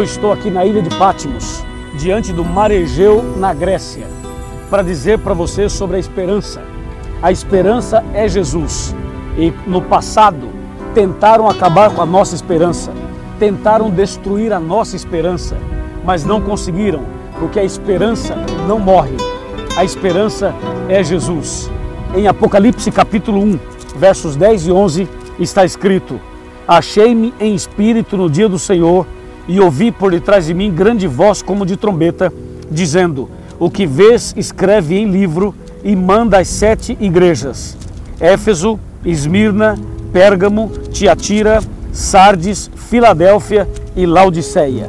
eu estou aqui na ilha de Patmos, diante do mar Egeu, na Grécia, para dizer para você sobre a esperança. A esperança é Jesus. E no passado, tentaram acabar com a nossa esperança, tentaram destruir a nossa esperança, mas não conseguiram, porque a esperança não morre. A esperança é Jesus. Em Apocalipse capítulo 1, versos 10 e 11, está escrito: achei-me em espírito no dia do Senhor e ouvi por detrás de mim grande voz como de trombeta, dizendo: o que vês escreve em livro e manda às 7 igrejas: Éfeso, Esmirna, Pérgamo, Tiatira, Sardes, Filadélfia e Laodiceia.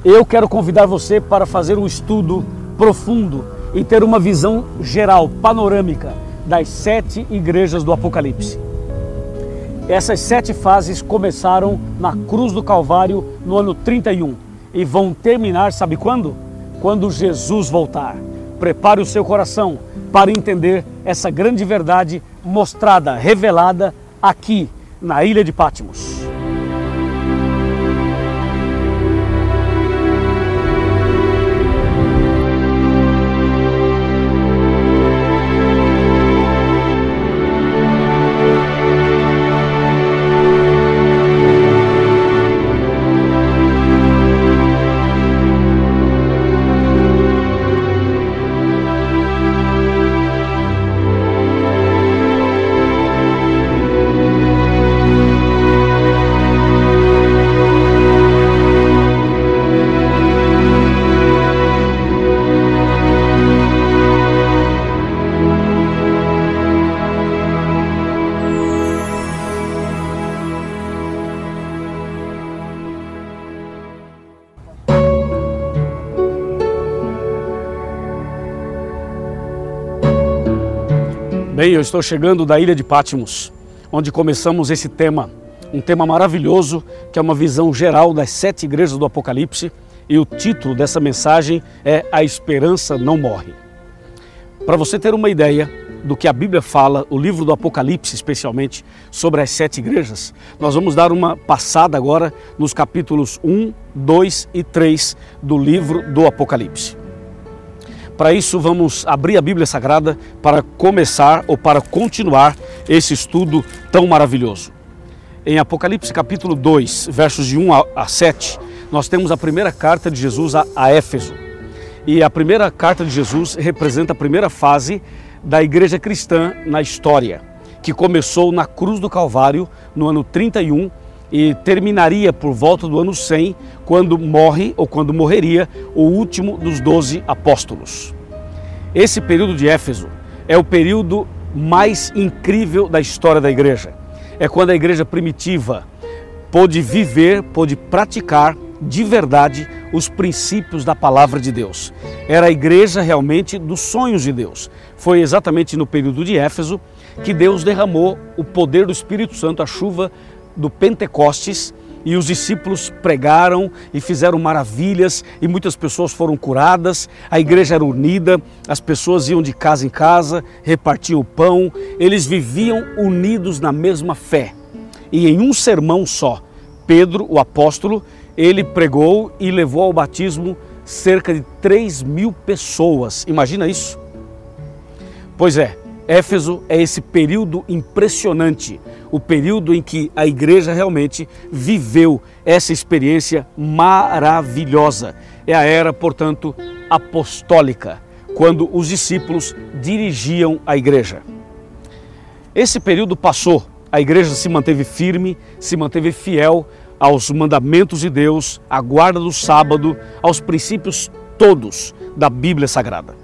Eu quero convidar você para fazer um estudo profundo e ter uma visão geral, panorâmica, das 7 igrejas do Apocalipse. Essas 7 fases começaram na cruz do Calvário no ano 31 e vão terminar, sabe quando? Quando Jesus voltar. Prepare o seu coração para entender essa grande verdade mostrada, revelada aqui na ilha de Patmos. Bem, eu estou chegando da ilha de Patmos, onde começamos esse tema, um tema maravilhoso, que é uma visão geral das 7 igrejas do Apocalipse, e o título dessa mensagem é A Esperança Não Morre. Para você ter uma ideia do que a Bíblia fala, o livro do Apocalipse especialmente, sobre as 7 igrejas, nós vamos dar uma passada agora nos capítulos 1, 2 e 3 do livro do Apocalipse. Para isso, vamos abrir a Bíblia Sagrada para começar ou para continuar esse estudo tão maravilhoso. Em Apocalipse capítulo 2, versos de 1 a 7, nós temos a primeira carta de Jesus a Éfeso. E a primeira carta de Jesus representa a primeira fase da igreja cristã na história, que começou na cruz do Calvário no ano 31 e terminaria por volta do ano 100, quando morre ou quando morreria o último dos 12 apóstolos. Esse período de Éfeso é o período mais incrível da história da igreja. É quando a igreja primitiva pôde viver, pôde praticar de verdade os princípios da palavra de Deus. Era a igreja realmente dos sonhos de Deus. Foi exatamente no período de Éfeso que Deus derramou o poder do Espírito Santo, a chuva do Pentecostes, e os discípulos pregaram e fizeram maravilhas e muitas pessoas foram curadas, a igreja era unida, as pessoas iam de casa em casa, repartiam o pão, eles viviam unidos na mesma fé. E em um sermão só, Pedro, o apóstolo, ele pregou e levou ao batismo cerca de 3.000 pessoas. Imagina isso? Pois é, Éfeso é esse período impressionante, o período em que a igreja realmente viveu essa experiência maravilhosa. É a era, portanto, apostólica, quando os discípulos dirigiam a igreja. Esse período passou, a igreja se manteve firme, se manteve fiel aos mandamentos de Deus, à guarda do sábado, aos princípios todos da Bíblia Sagrada.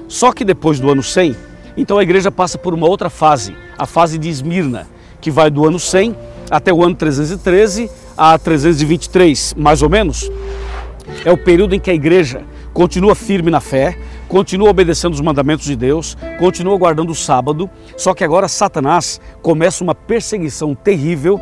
Só que depois do ano 100, então a igreja passa por uma outra fase, a fase de Esmirna, que vai do ano 100 até o ano 313 a 323, mais ou menos. É o período em que a igreja continua firme na fé, continua obedecendo os mandamentos de Deus, continua guardando o sábado, só que agora Satanás começa uma perseguição terrível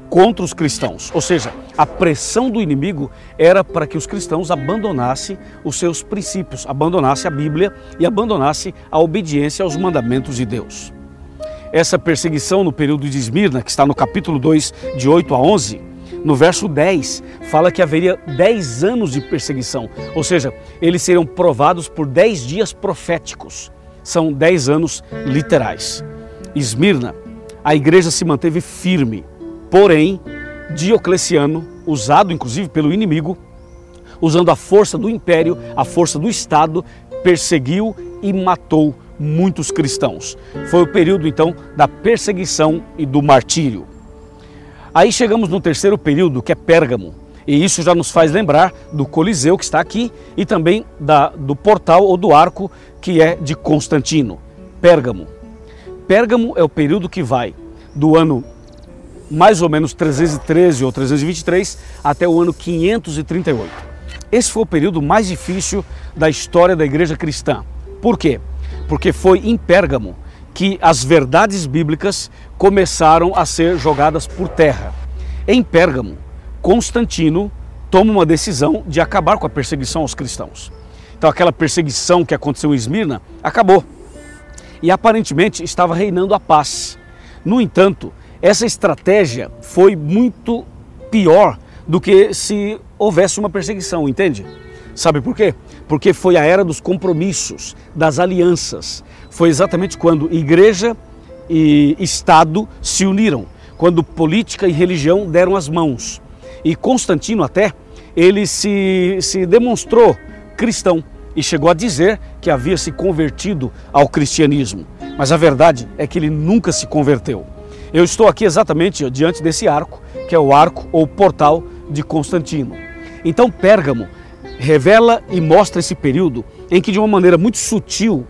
contra os cristãos. Ou seja, a pressão do inimigo era para que os cristãos abandonassem os seus princípios, abandonassem a Bíblia e abandonassem a obediência aos mandamentos de Deus. Essa perseguição no período de Esmirna, que está no capítulo 2, de 8 a 11, No verso 10, fala que haveria 10 anos de perseguição, ou seja, eles seriam provados por 10 dias proféticos. São 10 anos literais. Esmirna, a igreja se manteve firme, porém, Diocleciano, usado inclusive pelo inimigo, usando a força do império, a força do Estado, perseguiu e matou muitos cristãos. Foi o período então da perseguição e do martírio. Aí chegamos no terceiro período, que é Pérgamo, e isso já nos faz lembrar do Coliseu que está aqui e também do portal ou do arco que é de Constantino. Pérgamo. Pérgamo é o período que vai do ano mais ou menos 313 ou 323 até o ano 538. Esse foi o período mais difícil da história da igreja cristã. Por quê? Porque foi em Pérgamo que as verdades bíblicas começaram a ser jogadas por terra. Em Pérgamo, Constantino toma uma decisão de acabar com a perseguição aos cristãos. Então aquela perseguição que aconteceu em Esmirna acabou. E aparentemente estava reinando a paz. No entanto, essa estratégia foi muito pior do que se houvesse uma perseguição, entende? Sabe por quê? Porque foi a era dos compromissos, das alianças. Foi exatamente quando igreja e Estado se uniram, quando política e religião deram as mãos. E Constantino até, ele se demonstrou cristão e chegou a dizer que havia se convertido ao cristianismo. Mas a verdade é que ele nunca se converteu. Eu estou aqui exatamente diante desse arco, que é o arco ou portal de Constantino. Então Pérgamo revela e mostra esse período em que de uma maneira muito sutil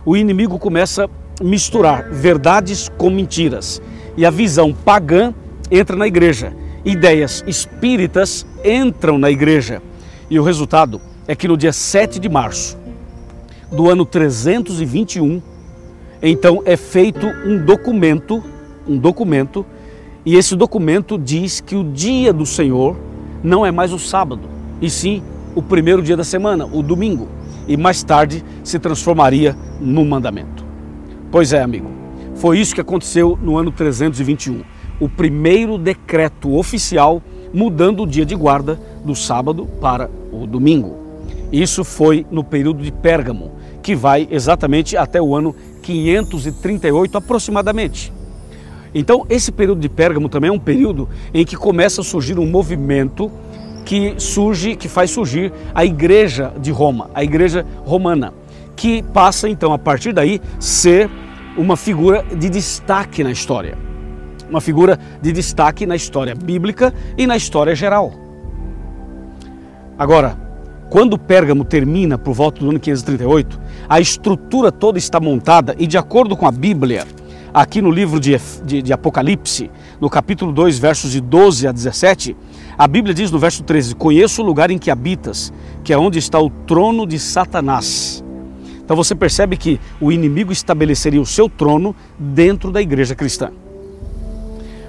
o inimigo começa a misturar verdades com mentiras. E a visão pagã entra na igreja, ideias espíritas entram na igreja. E o resultado é que no dia 7 de março do ano 321, então é feito um documento, e esse documento diz que o dia do Senhor não é mais o sábado, e sim o primeiro dia da semana, o domingo, e mais tarde se transformaria num mandamento. Pois é, amigo, foi isso que aconteceu no ano 321, o primeiro decreto oficial mudando o dia de guarda do sábado para o domingo. Isso foi no período de Pérgamo, que vai exatamente até o ano 538 aproximadamente. Então esse período de Pérgamo também é um período em que começa a surgir um movimento que faz surgir a igreja de Roma, a igreja romana, que passa então a partir daí ser uma figura de destaque na história. Uma figura de destaque na história bíblica e na história geral. Agora, quando Pérgamo termina por volta do ano 538, a estrutura toda está montada e, de acordo com a Bíblia, aqui no livro de Apocalipse, no capítulo 2, versos de 12 a 17, a Bíblia diz no verso 13: "Conheço o lugar em que habitas, que é onde está o trono de Satanás." Então você percebe que o inimigo estabeleceria o seu trono dentro da igreja cristã.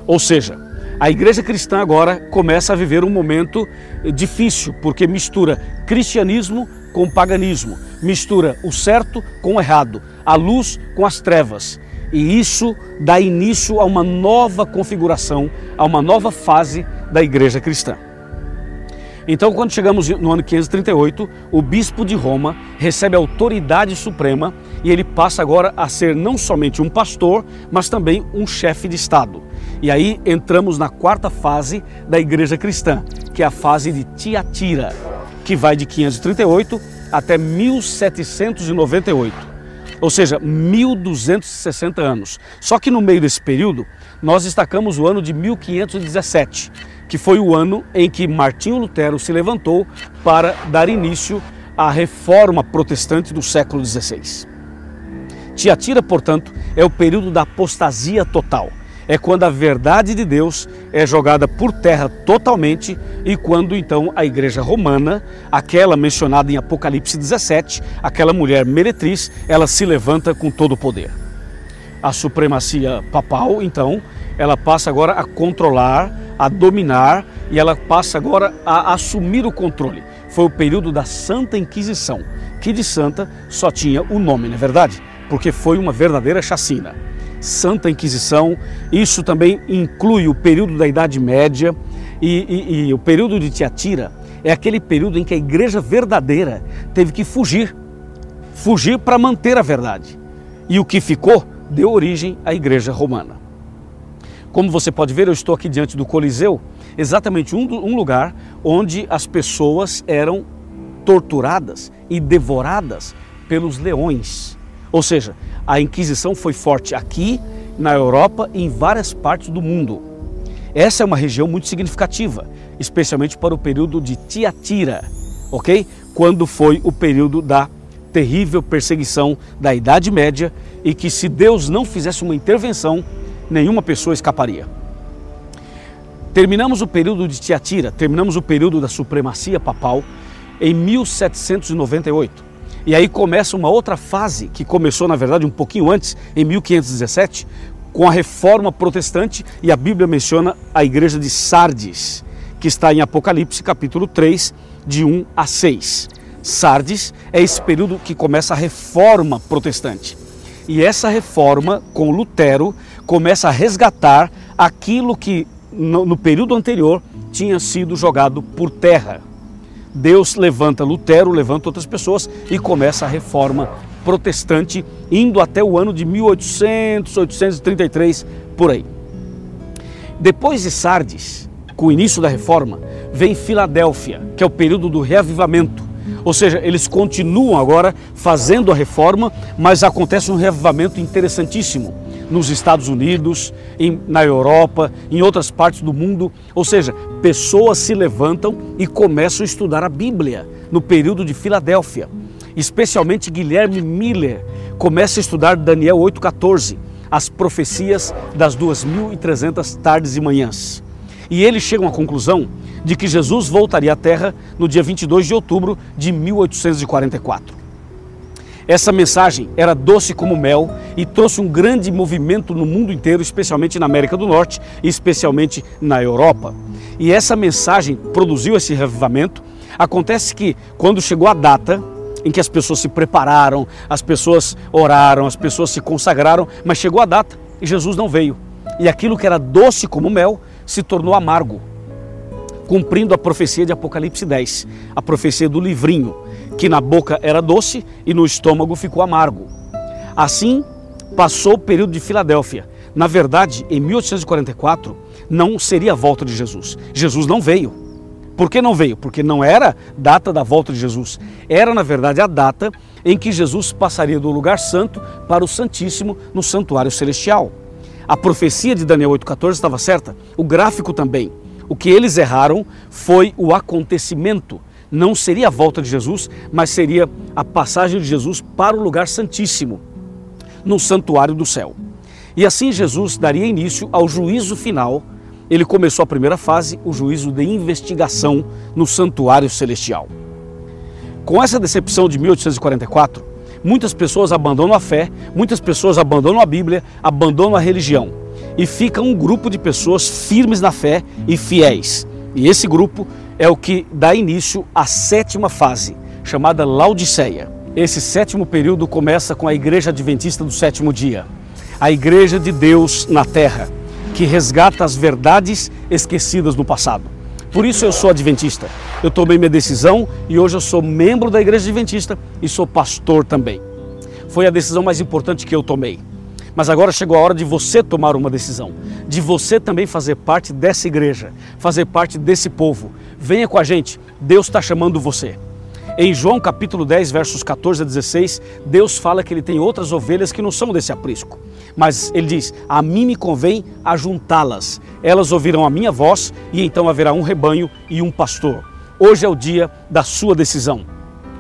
Ou seja, a igreja cristã agora começa a viver um momento difícil, porque mistura cristianismo com paganismo, mistura o certo com o errado, a luz com as trevas. E isso dá início a uma nova configuração, a uma nova fase da igreja cristã. Então, quando chegamos no ano 538, o bispo de Roma recebe a autoridade suprema e ele passa agora a ser não somente um pastor, mas também um chefe de Estado. E aí entramos na quarta fase da igreja cristã, que é a fase de Tiatira, que vai de 538 até 1798, ou seja, 1260 anos. Só que no meio desse período, nós destacamos o ano de 1517, que foi o ano em que Martinho Lutero se levantou para dar início à reforma protestante do século XVI. Tiatira, portanto, é o período da apostasia total. É quando a verdade de Deus é jogada por terra totalmente e quando então a igreja romana, aquela mencionada em Apocalipse 17, aquela mulher meretriz, ela se levanta com todo o poder. A supremacia papal, então, ela passa agora a controlar, a dominar e ela passa agora a assumir o controle. Foi o período da Santa Inquisição, que de santa só tinha o nome, não é verdade? Porque foi uma verdadeira chacina. Santa Inquisição, isso também inclui o período da Idade Média, E o período de Tiatira é aquele período em que a igreja verdadeira teve que fugir para manter a verdade. E o que ficou deu origem à igreja romana. Como você pode ver, eu estou aqui diante do Coliseu, exatamente um lugar onde as pessoas eram torturadas e devoradas pelos leões. Ou seja, a Inquisição foi forte aqui, na Europa e em várias partes do mundo. Essa é uma região muito significativa, especialmente para o período de Tiatira, ok? Quando foi o período da terrível perseguição da Idade Média e que, se Deus não fizesse uma intervenção, nenhuma pessoa escaparia. Terminamos o período de Tiatira, terminamos o período da supremacia papal em 1798. E aí começa uma outra fase, que começou, na verdade, um pouquinho antes, em 1517, com a Reforma Protestante, e a Bíblia menciona a igreja de Sardes, que está em Apocalipse, capítulo 3, de 1 a 6. Sardes é esse período que começa a Reforma Protestante. E essa reforma, com Lutero, começa a resgatar aquilo que no período anterior tinha sido jogado por terra. Deus levanta Lutero, levanta outras pessoas e começa a reforma protestante, indo até o ano de 1800, 833, por aí. Depois de Sardes, com o início da reforma, vem Filadélfia, que é o período do reavivamento. Ou seja, eles continuam agora fazendo a reforma, mas acontece um reavivamento interessantíssimo nos Estados Unidos, na Europa, em outras partes do mundo. Ou seja, pessoas se levantam e começam a estudar a Bíblia no período de Filadélfia. Especialmente Guilherme Miller começa a estudar Daniel 8,14, as profecias das 2300 tardes e manhãs. E eles chegam à conclusão de que Jesus voltaria à Terra no dia 22 de outubro de 1844. Essa mensagem era doce como mel e trouxe um grande movimento no mundo inteiro, especialmente na América do Norte e especialmente na Europa. E essa mensagem produziu esse revivamento. Acontece que, quando chegou a data em que as pessoas se prepararam, as pessoas oraram, as pessoas se consagraram, mas chegou a data e Jesus não veio. E aquilo que era doce como mel se tornou amargo, cumprindo a profecia de Apocalipse 10, a profecia do livrinho, que na boca era doce e no estômago ficou amargo. Assim passou o período de Filadélfia. Na verdade, em 1844, não seria a volta de Jesus. Jesus não veio. Por que não veio? Porque não era data da volta de Jesus. Era, na verdade, a data em que Jesus passaria do lugar santo para o Santíssimo no santuário celestial. A profecia de Daniel 8,14 estava certa, o gráfico também. O que eles erraram foi o acontecimento. Não seria a volta de Jesus, mas seria a passagem de Jesus para o lugar santíssimo, no santuário do céu. E assim Jesus daria início ao juízo final. Ele começou a primeira fase, o juízo de investigação no santuário celestial. Com essa decepção de 1844, muitas pessoas abandonam a fé, muitas pessoas abandonam a Bíblia, abandonam a religião. E fica um grupo de pessoas firmes na fé e fiéis. E esse grupo é o que dá início à sétima fase, chamada Laodiceia. Esse sétimo período começa com a Igreja Adventista do Sétimo Dia, a Igreja de Deus na Terra, que resgata as verdades esquecidas no passado. Por isso eu sou adventista. Eu tomei minha decisão e hoje eu sou membro da Igreja Adventista e sou pastor também. Foi a decisão mais importante que eu tomei. Mas agora chegou a hora de você tomar uma decisão, de você também fazer parte dessa igreja, fazer parte desse povo. Venha com a gente, Deus está chamando você. Em João capítulo 10, versos 14 a 16, Deus fala que Ele tem outras ovelhas que não são desse aprisco. Mas Ele diz, a mim me convém ajuntá-las. Elas ouvirão a minha voz e então haverá um rebanho e um pastor. Hoje é o dia da sua decisão.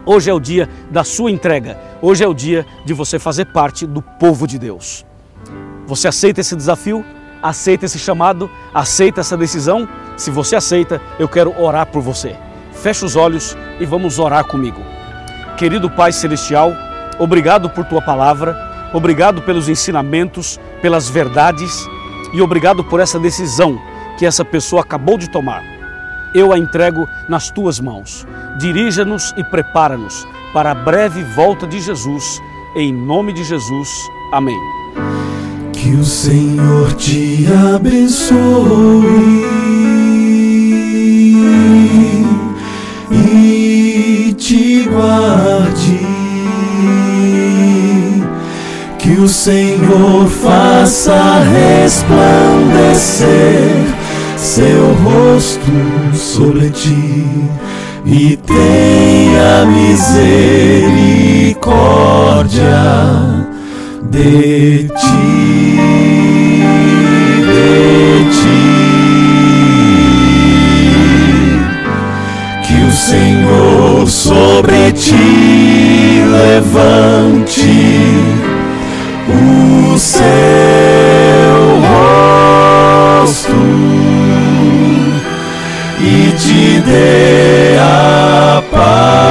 Hoje é o dia da sua entrega. Hoje é o dia de você fazer parte do povo de Deus. Você aceita esse desafio? Aceita esse chamado? Aceita essa decisão? Se você aceita, eu quero orar por você. Feche os olhos e vamos orar comigo. Querido Pai Celestial, obrigado por Tua palavra, obrigado pelos ensinamentos, pelas verdades e obrigado por essa decisão que essa pessoa acabou de tomar. Eu a entrego nas Tuas mãos. Dirija-nos e prepara-nos para a breve volta de Jesus. Em nome de Jesus. Amém. Que o Senhor te abençoe. o Senhor faça resplandecer seu rosto sobre ti e tenha misericórdia de ti, Que o Senhor sobre ti levante o seu rosto e te dê a paz.